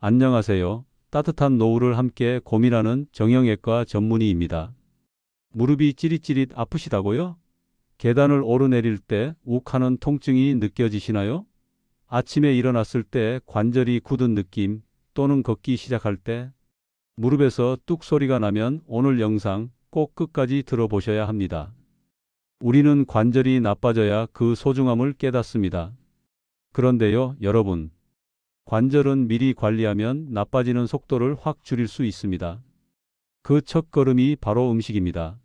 안녕하세요. 따뜻한 노후를 함께 고민하는 정형외과 전문의입니다. 무릎이 찌릿찌릿 아프시다고요? 계단을 오르내릴 때 욱하는 통증이 느껴지시나요? 아침에 일어났을 때 관절이 굳은 느낌 또는 걷기 시작할 때 무릎에서 뚝 소리가 나면 오늘 영상 꼭 끝까지 들어보셔야 합니다. 우리는 관절이 나빠져야 그 소중함을 깨닫습니다. 그런데요, 여러분. 관절은 미리 관리하면 나빠지는 속도를 확 줄일 수 있습니다. 그 첫걸음이 바로 음식입니다.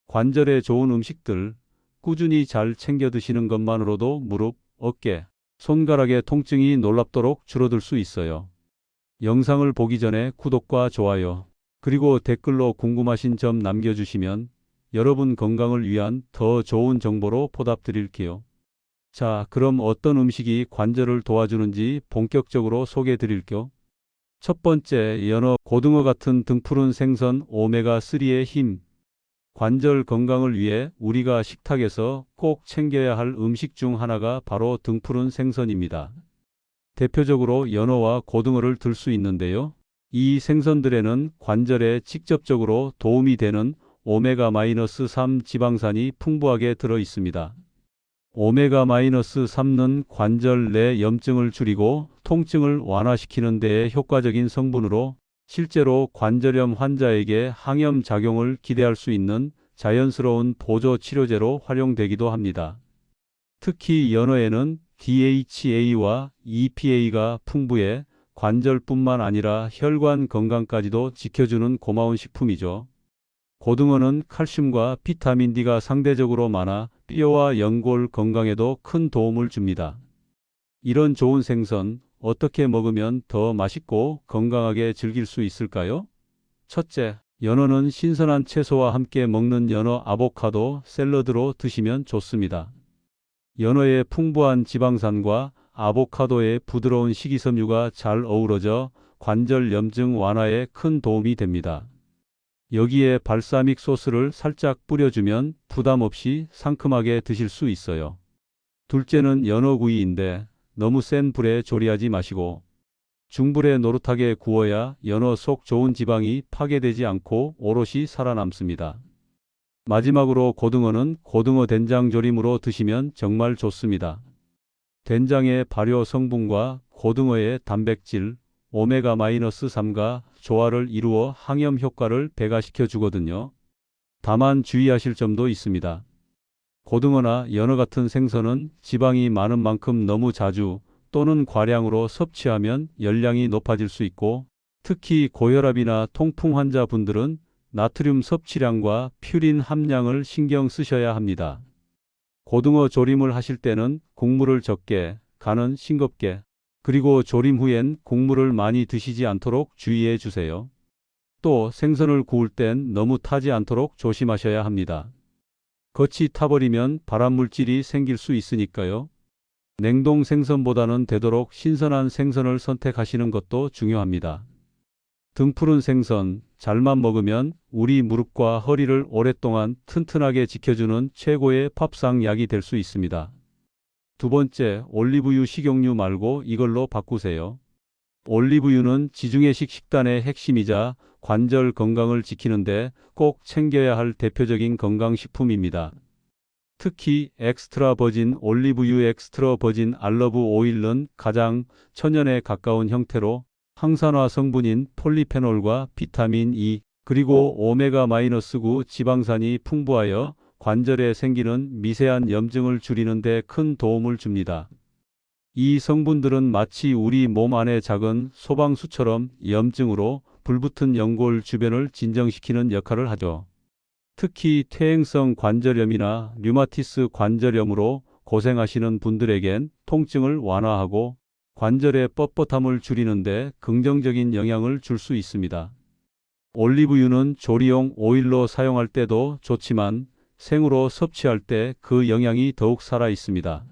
관절에 좋은 음식들, 꾸준히 잘 챙겨 드시는 것만으로도 무릎, 어깨, 손가락의 통증이 놀랍도록 줄어들 수 있어요. 영상을 보기 전에 구독과 좋아요, 그리고 댓글로 궁금하신 점 남겨주시면 여러분 건강을 위한 더 좋은 정보로 보답드릴게요. 자, 그럼 어떤 음식이 관절을 도와주는지 본격적으로 소개해 드릴게요. 첫 번째, 연어, 고등어 같은 등푸른 생선 오메가3의 힘. 관절 건강을 위해 우리가 식탁에서 꼭 챙겨야 할 음식 중 하나가 바로 등푸른 생선입니다. 대표적으로 연어와 고등어를 들 수 있는데요. 이 생선들에는 관절에 직접적으로 도움이 되는 오메가-3 지방산이 풍부하게 들어 있습니다. 오메가-3는 관절 내 염증을 줄이고 통증을 완화시키는 데에 효과적인 성분으로 실제로 관절염 환자에게 항염 작용을 기대할 수 있는 자연스러운 보조 치료제로 활용되기도 합니다. 특히 연어에는 DHA와 EPA가 풍부해 관절뿐만 아니라 혈관 건강까지도 지켜주는 고마운 식품이죠. 고등어는 칼슘과 비타민 D가 상대적으로 많아 뼈와 연골 건강에도 큰 도움을 줍니다. 이런 좋은 생선, 어떻게 먹으면 더 맛있고 건강하게 즐길 수 있을까요? 첫째, 연어는 신선한 채소와 함께 먹는 연어 아보카도 샐러드로 드시면 좋습니다. 연어의 풍부한 지방산과 아보카도의 부드러운 식이섬유가 잘 어우러져 관절 염증 완화에 큰 도움이 됩니다. 여기에 발사믹 소스를 살짝 뿌려주면 부담 없이 상큼하게 드실 수 있어요. 둘째는 연어구이인데 너무 센 불에 조리하지 마시고 중불에 노릇하게 구워야 연어 속 좋은 지방이 파괴되지 않고 오롯이 살아남습니다. 마지막으로 고등어는 고등어 된장 조림으로 드시면 정말 좋습니다. 된장의 발효 성분과 고등어의 단백질, 오메가-3가 조화를 이루어 항염 효과를 배가시켜 주거든요. 다만 주의하실 점도 있습니다. 고등어나 연어 같은 생선은 지방이 많은 만큼 너무 자주 또는 과량으로 섭취하면 열량이 높아질 수 있고, 특히 고혈압이나 통풍 환자분들은 나트륨 섭취량과 퓨린 함량을 신경 쓰셔야 합니다. 고등어 조림을 하실 때는 국물을 적게, 간은 싱겁게, 그리고 조림 후엔 국물을 많이 드시지 않도록 주의해 주세요. 또 생선을 구울 땐 너무 타지 않도록 조심하셔야 합니다. 겉이 타버리면 발암물질이 생길 수 있으니까요. 냉동 생선보다는 되도록 신선한 생선을 선택하시는 것도 중요합니다. 등푸른 생선, 잘만 먹으면 우리 무릎과 허리를 오랫동안 튼튼하게 지켜주는 최고의 밥상 약이 될 수 있습니다. 두 번째, 올리브유 식용유 말고 이걸로 바꾸세요. 올리브유는 지중해식 식단의 핵심이자 관절 건강을 지키는데 꼭 챙겨야 할 대표적인 건강식품입니다. 특히 엑스트라 버진 올리브유 엑스트라 버진 알러브 오일은 가장 천연에 가까운 형태로 항산화 성분인 폴리페놀과 비타민 E, 그리고 오메가-9 지방산이 풍부하여 관절에 생기는 미세한 염증을 줄이는 데 큰 도움을 줍니다. 이 성분들은 마치 우리 몸 안의 작은 소방수처럼 염증으로 불붙은 연골 주변을 진정시키는 역할을 하죠. 특히 퇴행성 관절염이나 류마티스 관절염으로 고생하시는 분들에겐 통증을 완화하고 관절의 뻣뻣함을 줄이는 데 긍정적인 영향을 줄 수 있습니다. 올리브유는 조리용 오일로 사용할 때도 좋지만 생으로 섭취할 때 그 영향이 더욱 살아 있습니다.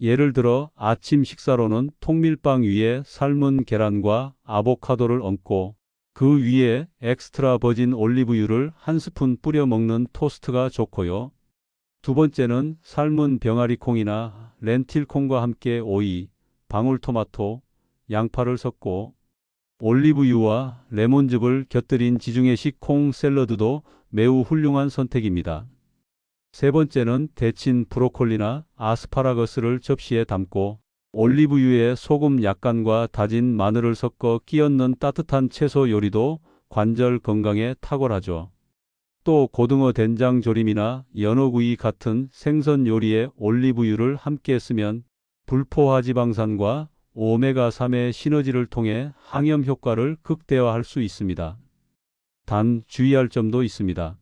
예를 들어 아침 식사로는 통밀빵 위에 삶은 계란과 아보카도를 얹고 그 위에 엑스트라 버진 올리브유를 한 스푼 뿌려 먹는 토스트가 좋고요. 두 번째는 삶은 병아리콩이나 렌틸콩과 함께 오이, 방울토마토, 양파를 섞고 올리브유와 레몬즙을 곁들인 지중해식 콩 샐러드도 매우 훌륭한 선택입니다. 세 번째는 데친 브로콜리나 아스파라거스를 접시에 담고 올리브유에 소금 약간과 다진 마늘을 섞어 끼얹는 따뜻한 채소 요리도 관절 건강에 탁월하죠. 또 고등어 된장 조림이나 연어구이 같은 생선 요리에 올리브유를 함께 쓰면 불포화 지방산과 오메가3의 시너지를 통해 항염 효과를 극대화할 수 있습니다. 단 주의할 점도 있습니다.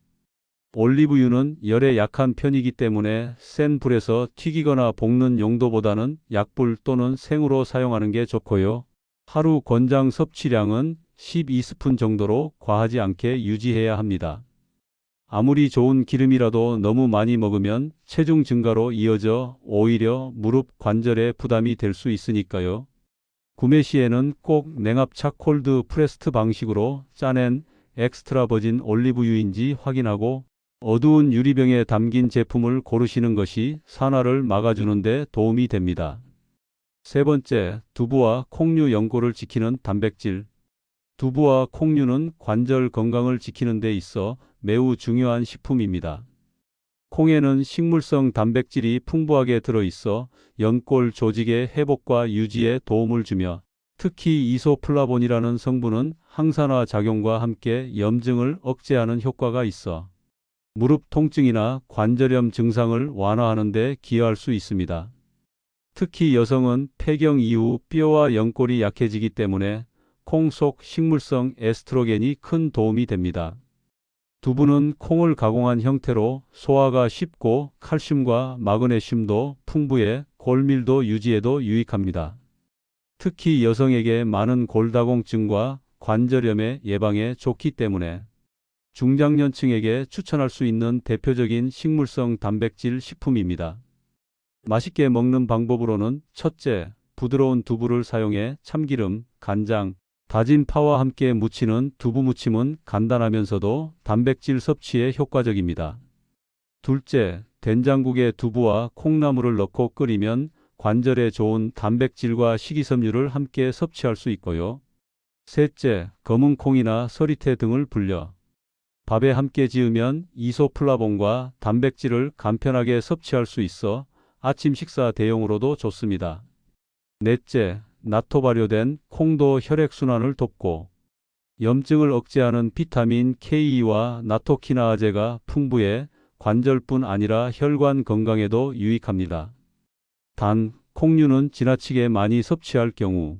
올리브유는 열에 약한 편이기 때문에 센 불에서 튀기거나 볶는 용도보다는 약불 또는 생으로 사용하는 게 좋고요. 하루 권장 섭취량은 12스푼 정도로 과하지 않게 유지해야 합니다. 아무리 좋은 기름이라도 너무 많이 먹으면 체중 증가로 이어져 오히려 무릎 관절에 부담이 될 수 있으니까요. 구매 시에는 꼭 냉압차 콜드 프레스트 방식으로 짜낸 엑스트라 버진 올리브유인지 확인하고 어두운 유리병에 담긴 제품을 고르시는 것이 산화를 막아주는 데 도움이 됩니다. 세 번째, 두부와 콩류 연골을 지키는 단백질. 두부와 콩류는 관절 건강을 지키는 데 있어 매우 중요한 식품입니다. 콩에는 식물성 단백질이 풍부하게 들어있어 연골 조직의 회복과 유지에 도움을 주며 특히 이소플라본이라는 성분은 항산화 작용과 함께 염증을 억제하는 효과가 있어 무릎 통증이나 관절염 증상을 완화하는 데 기여할 수 있습니다. 특히 여성은 폐경 이후 뼈와 연골이 약해지기 때문에 콩 속 식물성 에스트로겐이 큰 도움이 됩니다. 두부는 콩을 가공한 형태로 소화가 쉽고 칼슘과 마그네슘도 풍부해 골밀도 유지에도 유익합니다. 특히 여성에게 많은 골다공증과 관절염의 예방에 좋기 때문에 중장년층에게 추천할 수 있는 대표적인 식물성 단백질 식품입니다. 맛있게 먹는 방법으로는 첫째, 부드러운 두부를 사용해 참기름, 간장, 다진 파와 함께 무치는 두부 무침은 간단하면서도 단백질 섭취에 효과적입니다. 둘째, 된장국에 두부와 콩나물을 넣고 끓이면 관절에 좋은 단백질과 식이섬유를 함께 섭취할 수 있고요. 셋째, 검은 콩이나 서리태 등을 불려 밥에 함께 지으면 이소플라본과 단백질을 간편하게 섭취할 수 있어 아침 식사 대용으로도 좋습니다. 넷째, 나토 발효된 콩도 혈액순환을 돕고 염증을 억제하는 비타민 K와 나토키나아제가 풍부해 관절뿐 아니라 혈관 건강에도 유익합니다. 단, 콩류는 지나치게 많이 섭취할 경우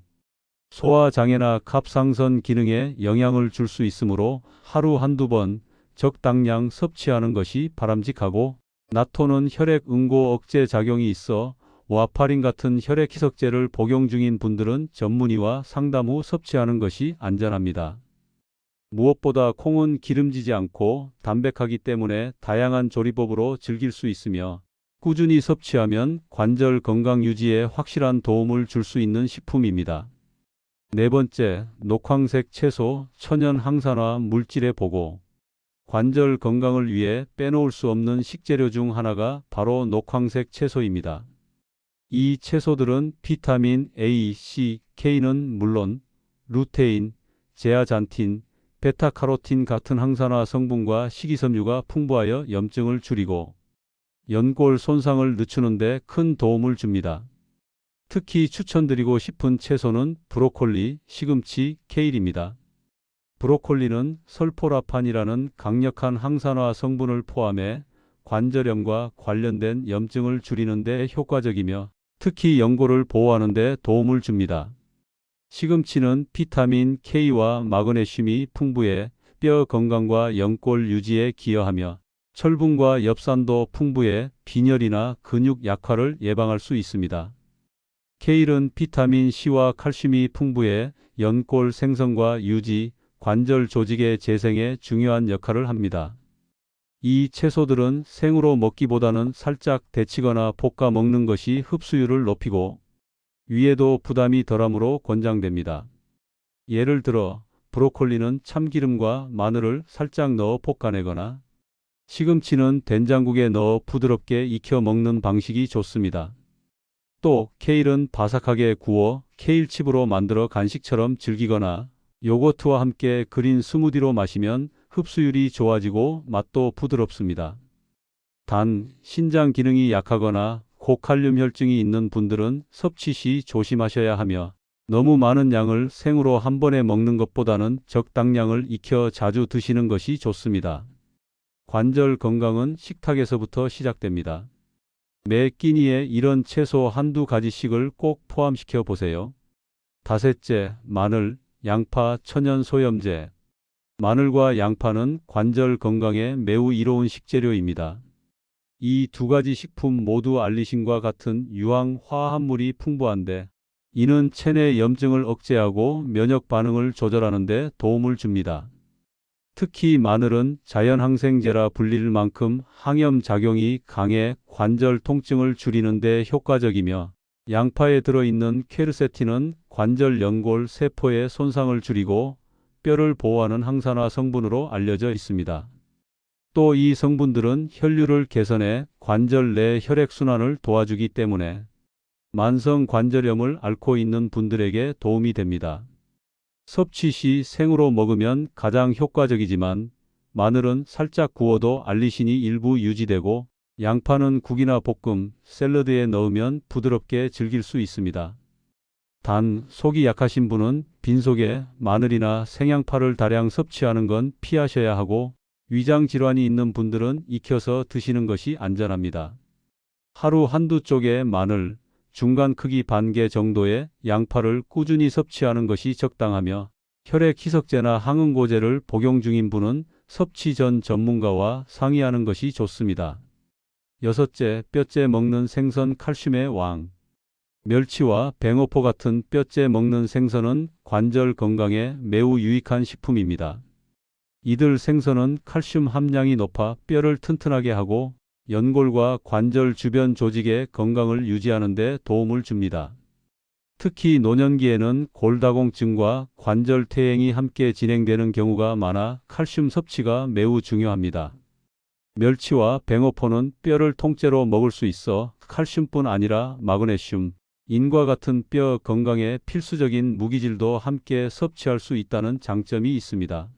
소화장애나 갑상선 기능에 영향을 줄 수 있으므로 하루 한두 번 적당량 섭취하는 것이 바람직하고 나토는 혈액 응고 억제 작용이 있어 와파린 같은 혈액 희석제를 복용 중인 분들은 전문의와 상담 후 섭취하는 것이 안전합니다. 무엇보다 콩은 기름지지 않고 담백하기 때문에 다양한 조리법으로 즐길 수 있으며 꾸준히 섭취하면 관절 건강 유지에 확실한 도움을 줄 수 있는 식품입니다. 네 번째, 녹황색 채소, 천연 항산화 물질의 보고. 관절 건강을 위해 빼놓을 수 없는 식재료 중 하나가 바로 녹황색 채소입니다. 이 채소들은 비타민 A, C, K는 물론 루테인, 제아잔틴, 베타카로틴 같은 항산화 성분과 식이섬유가 풍부하여 염증을 줄이고 연골 손상을 늦추는 데 큰 도움을 줍니다. 특히 추천드리고 싶은 채소는 브로콜리, 시금치, 케일입니다. 브로콜리는 설포라판이라는 강력한 항산화 성분을 포함해 관절염과 관련된 염증을 줄이는 데 효과적이며 특히 연골을 보호하는 데 도움을 줍니다. 시금치는 비타민 K와 마그네슘이 풍부해 뼈 건강과 연골 유지에 기여하며 철분과 엽산도 풍부해 빈혈이나 근육 약화를 예방할 수 있습니다. 케일은 비타민 C와 칼슘이 풍부해 연골 생성과 유지, 관절 조직의 재생에 중요한 역할을 합니다. 이 채소들은 생으로 먹기보다는 살짝 데치거나 볶아 먹는 것이 흡수율을 높이고 위에도 부담이 덜하므로 권장됩니다. 예를 들어 브로콜리는 참기름과 마늘을 살짝 넣어 볶아내거나 시금치는 된장국에 넣어 부드럽게 익혀 먹는 방식이 좋습니다. 또 케일은 바삭하게 구워 케일칩으로 만들어 간식처럼 즐기거나 요거트와 함께 그린 스무디로 마시면 흡수율이 좋아지고 맛도 부드럽습니다. 단, 신장 기능이 약하거나 고칼륨 혈증이 있는 분들은 섭취 시 조심하셔야 하며 너무 많은 양을 생으로 한 번에 먹는 것보다는 적당량을 익혀 자주 드시는 것이 좋습니다. 관절 건강은 식탁에서부터 시작됩니다. 매 끼니에 이런 채소 한두 가지씩을 꼭 포함시켜 보세요. 다섯째, 마늘, 양파, 천연 소염제. 마늘과 양파는 관절 건강에 매우 이로운 식재료입니다. 이 두 가지 식품 모두 알리신과 같은 유황 화합물이 풍부한데 이는 체내 염증을 억제하고 면역 반응을 조절하는 데 도움을 줍니다. 특히 마늘은 자연항생제라 불릴 만큼 항염 작용이 강해 관절 통증을 줄이는 데 효과적이며 양파에 들어있는 퀘르세틴은 관절 연골 세포의 손상을 줄이고 뼈를 보호하는 항산화 성분으로 알려져 있습니다. 또 이 성분들은 혈류를 개선해 관절 내 혈액순환을 도와주기 때문에 만성 관절염을 앓고 있는 분들에게 도움이 됩니다. 섭취 시 생으로 먹으면 가장 효과적이지만 마늘은 살짝 구워도 알리신이 일부 유지되고 양파는 국이나 볶음, 샐러드에 넣으면 부드럽게 즐길 수 있습니다. 단, 속이 약하신 분은 빈속에 마늘이나 생양파를 다량 섭취하는 건 피하셔야 하고 위장 질환이 있는 분들은 익혀서 드시는 것이 안전합니다. 하루 한두 쪽의 마늘, 중간 크기 반 개 정도의 양파를 꾸준히 섭취하는 것이 적당하며 혈액 희석제나 항응고제를 복용 중인 분은 섭취 전 전문가와 상의하는 것이 좋습니다. 여섯째, 뼈째 먹는 생선 칼슘의 왕. 멸치와 뱅어포 같은 뼈째 먹는 생선은 관절 건강에 매우 유익한 식품입니다. 이들 생선은 칼슘 함량이 높아 뼈를 튼튼하게 하고 연골과 관절 주변 조직의 건강을 유지하는 데 도움을 줍니다. 특히 노년기에는 골다공증과 관절 퇴행이 함께 진행되는 경우가 많아 칼슘 섭취가 매우 중요합니다. 멸치와 뱅어포는 뼈를 통째로 먹을 수 있어 칼슘뿐 아니라 마그네슘, 인과 같은 뼈 건강에 필수적인 무기질도 함께 섭취할 수 있다는 장점이 있습니다.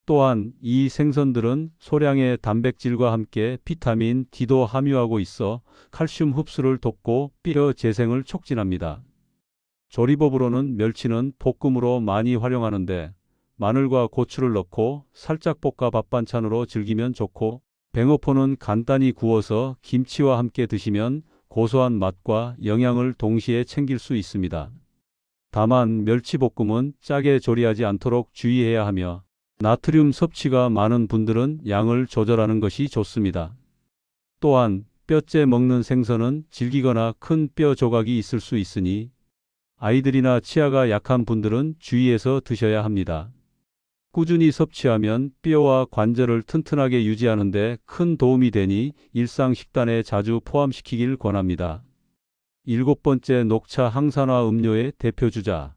또한 이 생선들은 소량의 단백질과 함께 비타민 D도 함유하고 있어 칼슘 흡수를 돕고 뼈 재생을 촉진합니다. 조리법으로는 멸치는 볶음으로 많이 활용하는데 마늘과 고추를 넣고 살짝 볶아 밥 반찬으로 즐기면 좋고 뱅어포는 간단히 구워서 김치와 함께 드시면 고소한 맛과 영양을 동시에 챙길 수 있습니다. 다만 멸치볶음은 짜게 조리하지 않도록 주의해야 하며 나트륨 섭취가 많은 분들은 양을 조절하는 것이 좋습니다. 또한 뼈째 먹는 생선은 질기거나 큰 뼈 조각이 있을 수 있으니 아이들이나 치아가 약한 분들은 주의해서 드셔야 합니다. 꾸준히 섭취하면 뼈와 관절을 튼튼하게 유지하는 데 큰 도움이 되니 일상 식단에 자주 포함시키길 권합니다. 일곱 번째, 녹차 항산화 음료의 대표주자.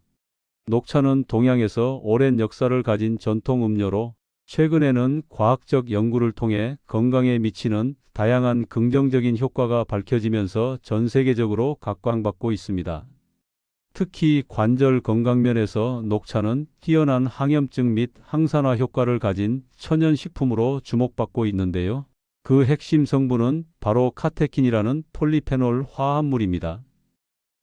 녹차는 동양에서 오랜 역사를 가진 전통 음료로 최근에는 과학적 연구를 통해 건강에 미치는 다양한 긍정적인 효과가 밝혀지면서 전 세계적으로 각광받고 있습니다. 특히 관절 건강 면에서 녹차는 뛰어난 항염증 및 항산화 효과를 가진 천연식품으로 주목받고 있는데요. 그 핵심 성분은 바로 카테킨이라는 폴리페놀 화합물입니다.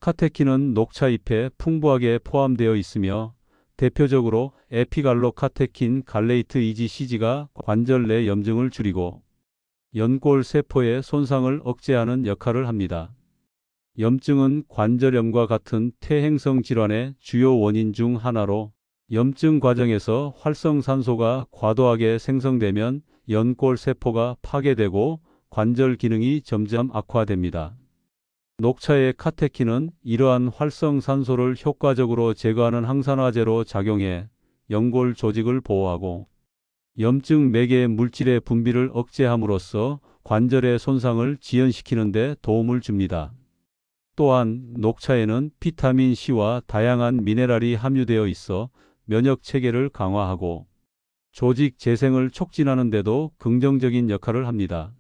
카테킨은 녹차 잎에 풍부하게 포함되어 있으며 대표적으로 에피갈로카테킨 갈레이트 EGCG가 관절 내 염증을 줄이고 연골 세포의 손상을 억제하는 역할을 합니다. 염증은 관절염과 같은 퇴행성 질환의 주요 원인 중 하나로 염증 과정에서 활성산소가 과도하게 생성되면 연골 세포가 파괴되고 관절 기능이 점점 악화됩니다. 녹차의 카테킨은 이러한 활성산소를 효과적으로 제거하는 항산화제로 작용해 연골 조직을 보호하고 염증 매개 물질의 분비를 억제함으로써 관절의 손상을 지연시키는 데 도움을 줍니다. 또한 녹차에는 비타민 C와 다양한 미네랄이 함유되어 있어 면역 체계를 강화하고 조직 재생을 촉진하는 데도 긍정적인 역할을 합니다.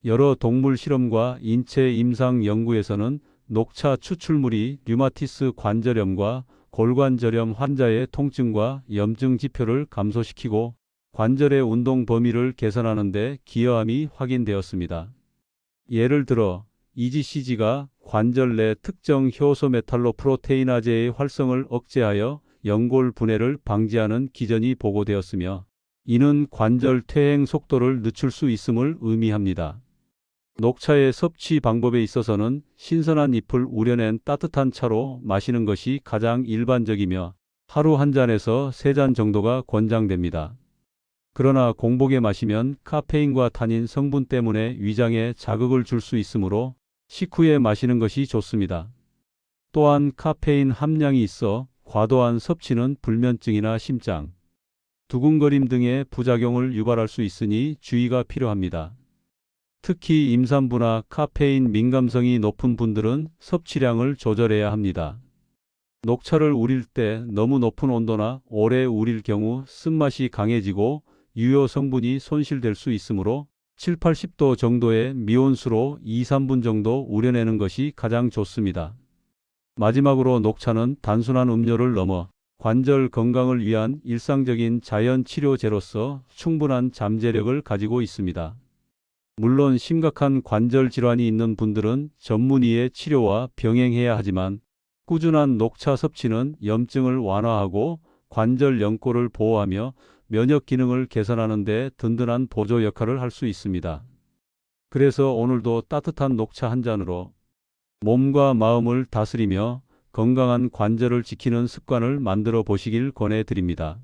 여러 동물 실험과 인체 임상 연구에서는 녹차 추출물이 류마티스 관절염과 골관절염 환자의 통증과 염증 지표를 감소시키고 관절의 운동 범위를 개선하는 데 기여함이 확인되었습니다. 예를 들어 EGCG가 관절 내 특정 효소 메탈로프로테이나제의 활성을 억제하여 연골 분해를 방지하는 기전이 보고되었으며, 이는 관절 퇴행 속도를 늦출 수 있음을 의미합니다. 녹차의 섭취 방법에 있어서는 신선한 잎을 우려낸 따뜻한 차로 마시는 것이 가장 일반적이며 하루 한 잔에서 3잔 정도가 권장됩니다. 그러나 공복에 마시면 카페인과 타닌 성분 때문에 위장에 자극을 줄 수 있으므로 식후에 마시는 것이 좋습니다. 또한 카페인 함량이 있어 과도한 섭취는 불면증이나 심장, 두근거림 등의 부작용을 유발할 수 있으니 주의가 필요합니다. 특히 임산부나 카페인 민감성이 높은 분들은 섭취량을 조절해야 합니다. 녹차를 우릴 때 너무 높은 온도나 오래 우릴 경우 쓴맛이 강해지고 유효 성분이 손실될 수 있으므로 7, 80도 정도의 미온수로 2, 3분 정도 우려내는 것이 가장 좋습니다. 마지막으로 녹차는 단순한 음료를 넘어 관절 건강을 위한 일상적인 자연 치료제로서 충분한 잠재력을 가지고 있습니다. 물론 심각한 관절 질환이 있는 분들은 전문의의 치료와 병행해야 하지만, 꾸준한 녹차 섭취는 염증을 완화하고 관절 연골을 보호하며 면역 기능을 개선하는 데 든든한 보조 역할을 할 수 있습니다. 그래서 오늘도 따뜻한 녹차 한 잔으로 몸과 마음을 다스리며 건강한 관절을 지키는 습관을 만들어 보시길 권해드립니다.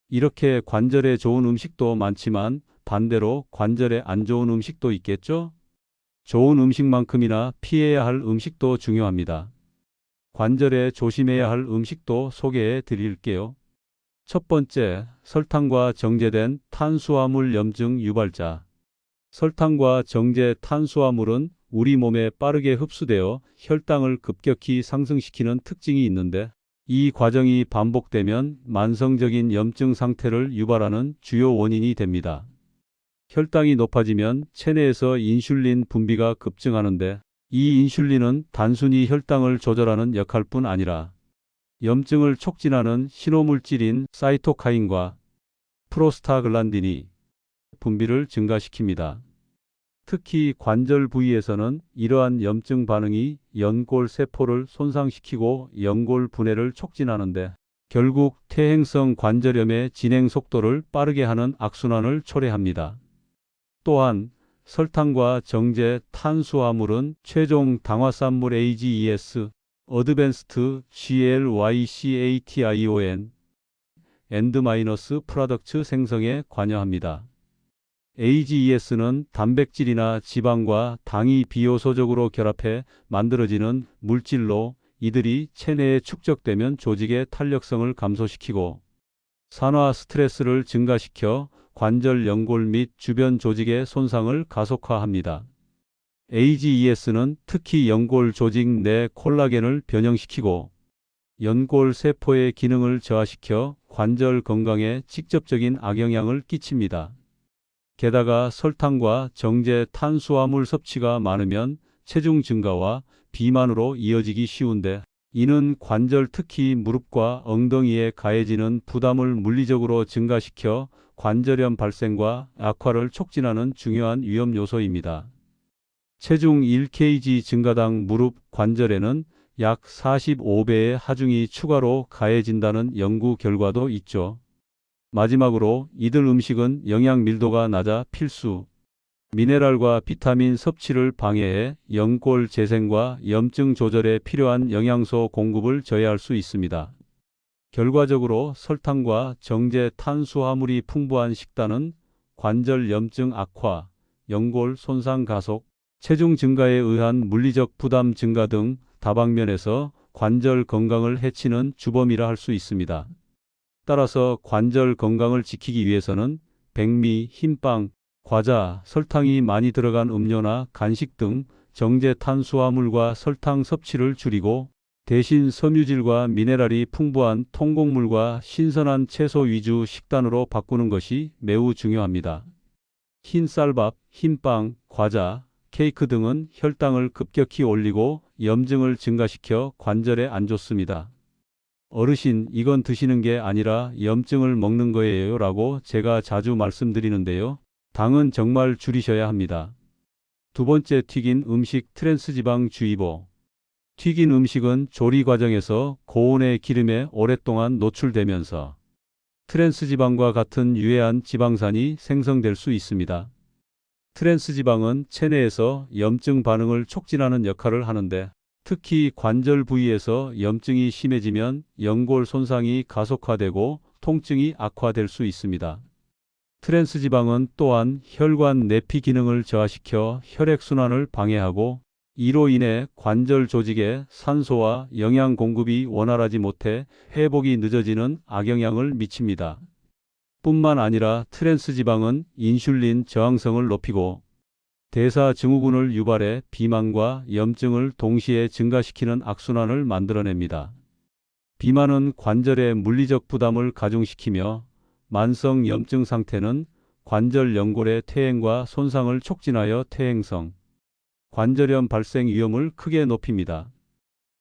이렇게 관절에 좋은 음식도 많지만 반대로 관절에 안 좋은 음식도 있겠죠? 좋은 음식만큼이나 피해야 할 음식도 중요합니다. 관절에 조심해야 할 음식도 소개해 드릴게요. 첫 번째, 설탕과 정제된 탄수화물 염증 유발자. 설탕과 정제 탄수화물은 우리 몸에 빠르게 흡수되어 혈당을 급격히 상승시키는 특징이 있는데, 이 과정이 반복되면 만성적인 염증 상태를 유발하는 주요 원인이 됩니다. 혈당이 높아지면 체내에서 인슐린 분비가 급증하는데, 이 인슐린은 단순히 혈당을 조절하는 역할뿐 아니라 염증을 촉진하는 신호물질인 사이토카인과 프로스타글란딘이 분비를 증가시킵니다. 특히 관절 부위에서는 이러한 염증 반응이 연골 세포를 손상시키고 연골 분해를 촉진하는데, 결국 퇴행성 관절염의 진행 속도를 빠르게 하는 악순환을 초래합니다. 또한 설탕과 정제 탄수화물은 최종 당화산물 AGES, 어드밴스트 GLYCATION, 엔드 프로덕트 생성에 관여합니다. AGES는 단백질이나 지방과 당이 비효소적으로 결합해 만들어지는 물질로, 이들이 체내에 축적되면 조직의 탄력성을 감소시키고 산화 스트레스를 증가시켜 관절 연골 및 주변 조직의 손상을 가속화합니다. AGES는 특히 연골 조직 내 콜라겐을 변형시키고 연골 세포의 기능을 저하시켜 관절 건강에 직접적인 악영향을 끼칩니다. 게다가 설탕과 정제 탄수화물 섭취가 많으면 체중 증가와 비만으로 이어지기 쉬운데, 이는 관절 특히 무릎과 엉덩이에 가해지는 부담을 물리적으로 증가시켜 관절염 발생과 악화를 촉진하는 중요한 위험 요소입니다. 체중 1kg 증가당 무릎 관절에는 약 45배의 하중이 추가로 가해진다는 연구 결과도 있죠. 마지막으로 이들 음식은 영양 밀도가 낮아 필수 미네랄과 비타민 섭취를 방해해 연골 재생과 염증 조절에 필요한 영양소 공급을 저해할 수 있습니다. 결과적으로 설탕과 정제 탄수화물이 풍부한 식단은 관절 염증 악화, 연골 손상 가속, 체중 증가에 의한 물리적 부담 증가 등 다방면에서 관절 건강을 해치는 주범이라 할 수 있습니다. 따라서 관절 건강을 지키기 위해서는 백미, 흰빵, 과자, 설탕이 많이 들어간 음료나 간식 등 정제 탄수화물과 설탕 섭취를 줄이고 대신 섬유질과 미네랄이 풍부한 통곡물과 신선한 채소 위주 식단으로 바꾸는 것이 매우 중요합니다. 흰 쌀밥, 흰빵, 과자, 케이크 등은 혈당을 급격히 올리고 염증을 증가시켜 관절에 안 좋습니다. 어르신, 이건 드시는 게 아니라 염증을 먹는 거예요 라고 제가 자주 말씀드리는데요. 당은 정말 줄이셔야 합니다. 두 번째, 튀긴 음식 트랜스지방 주의보. 튀긴 음식은 조리 과정에서 고온의 기름에 오랫동안 노출되면서 트랜스지방과 같은 유해한 지방산이 생성될 수 있습니다. 트랜스지방은 체내에서 염증 반응을 촉진하는 역할을 하는데, 특히 관절 부위에서 염증이 심해지면 연골 손상이 가속화되고 통증이 악화될 수 있습니다. 트랜스지방은 또한 혈관 내피 기능을 저하시켜 혈액순환을 방해하고, 이로 인해 관절 조직에 산소와 영양 공급이 원활하지 못해 회복이 늦어지는 악영향을 미칩니다. 뿐만 아니라 트랜스지방은 인슐린 저항성을 높이고 대사증후군을 유발해 비만과 염증을 동시에 증가시키는 악순환을 만들어냅니다. 비만은 관절의 물리적 부담을 가중시키며 만성 염증 상태는 관절 연골의 퇴행과 손상을 촉진하여 퇴행성 관절염 발생 위험을 크게 높입니다.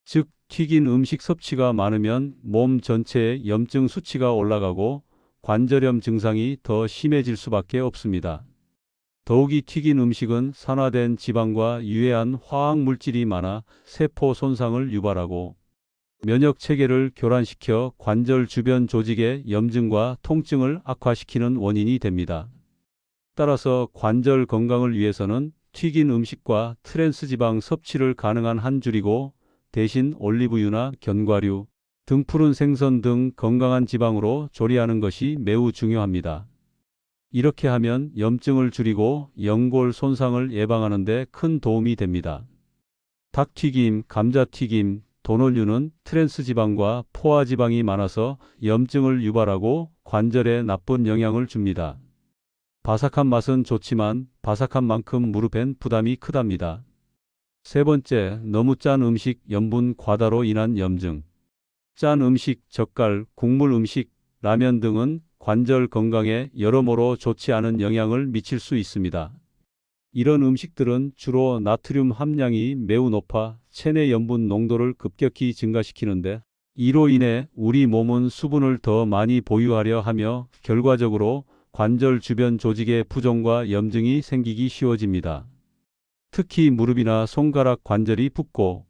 즉, 튀긴 음식 섭취가 많으면 몸 전체의 염증 수치가 올라가고 관절염 증상이 더 심해질 수밖에 없습니다. 더욱이 튀긴 음식은 산화된 지방과 유해한 화학 물질이 많아 세포 손상을 유발하고 면역 체계를 교란시켜 관절 주변 조직의 염증과 통증을 악화시키는 원인이 됩니다. 따라서 관절 건강을 위해서는 튀긴 음식과 트랜스지방 섭취를 가능한 한 줄이고 대신 올리브유나 견과류, 등푸른 생선 등 건강한 지방으로 조리하는 것이 매우 중요합니다. 이렇게 하면 염증을 줄이고 연골 손상을 예방하는 데 큰 도움이 됩니다. 닭튀김, 감자튀김, 돈올류는 트랜스지방과 포화지방이 많아서 염증을 유발하고 관절에 나쁜 영향을 줍니다. 바삭한 맛은 좋지만 바삭한 만큼 무릎엔 부담이 크답니다. 세 번째, 너무 짠 음식, 염분 과다로 인한 염증. 짠 음식, 젓갈, 국물 음식, 라면 등은 관절 건강에 여러모로 좋지 않은 영향을 미칠 수 있습니다. 이런 음식들은 주로 나트륨 함량이 매우 높아 체내 염분 농도를 급격히 증가시키는데, 이로 인해 우리 몸은 수분을 더 많이 보유하려 하며 결과적으로 관절 주변 조직의 부종과 염증이 생기기 쉬워집니다. 특히 무릎이나 손가락 관절이 붓고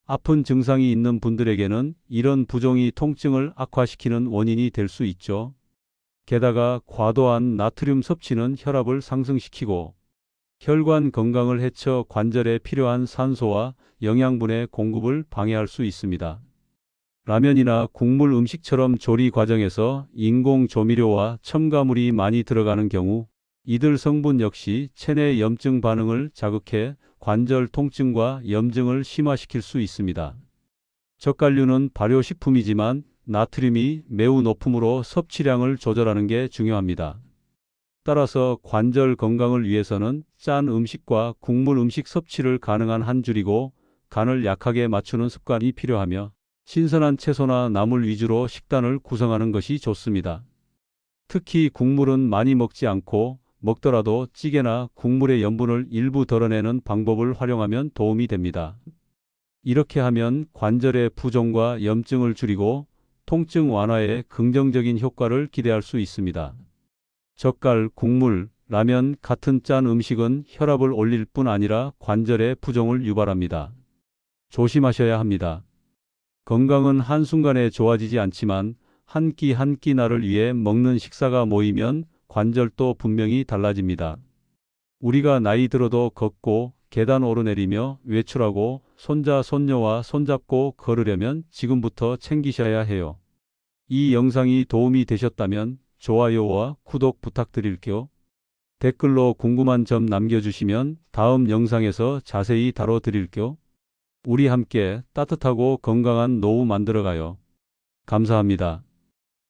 아픈 증상이 있는 분들에게는 이런 부종이 통증을 악화시키는 원인이 될 수 있죠. 게다가 과도한 나트륨 섭취는 혈압을 상승시키고 혈관 건강을 해쳐 관절에 필요한 산소와 영양분의 공급을 방해할 수 있습니다. 라면이나 국물 음식처럼 조리 과정에서 인공 조미료와 첨가물이 많이 들어가는 경우 이들 성분 역시 체내 염증 반응을 자극해 관절 통증과 염증을 심화시킬 수 있습니다. 젓갈류는 발효식품이지만 나트륨이 매우 높으므로 섭취량을 조절하는 게 중요합니다. 따라서 관절 건강을 위해서는 짠 음식과 국물 음식 섭취를 가능한 한 줄이고 간을 약하게 맞추는 습관이 필요하며 신선한 채소나 나물 위주로 식단을 구성하는 것이 좋습니다. 특히 국물은 많이 먹지 않고 먹더라도 찌개나 국물의 염분을 일부 덜어내는 방법을 활용하면 도움이 됩니다. 이렇게 하면 관절의 부종과 염증을 줄이고 통증 완화에 긍정적인 효과를 기대할 수 있습니다. 젓갈, 국물, 라면 같은 짠 음식은 혈압을 올릴 뿐 아니라 관절의 부종을 유발합니다. 조심하셔야 합니다. 건강은 한순간에 좋아지지 않지만 한 끼 한 끼 나를 위해 먹는 식사가 모이면 관절도 분명히 달라집니다. 우리가 나이 들어도 걷고 계단 오르내리며 외출하고 손자 손녀와 손잡고 걸으려면 지금부터 챙기셔야 해요. 이 영상이 도움이 되셨다면 좋아요와 구독 부탁드릴게요. 댓글로 궁금한 점 남겨주시면 다음 영상에서 자세히 다뤄드릴게요. 우리 함께 따뜻하고 건강한 노후 만들어가요. 감사합니다.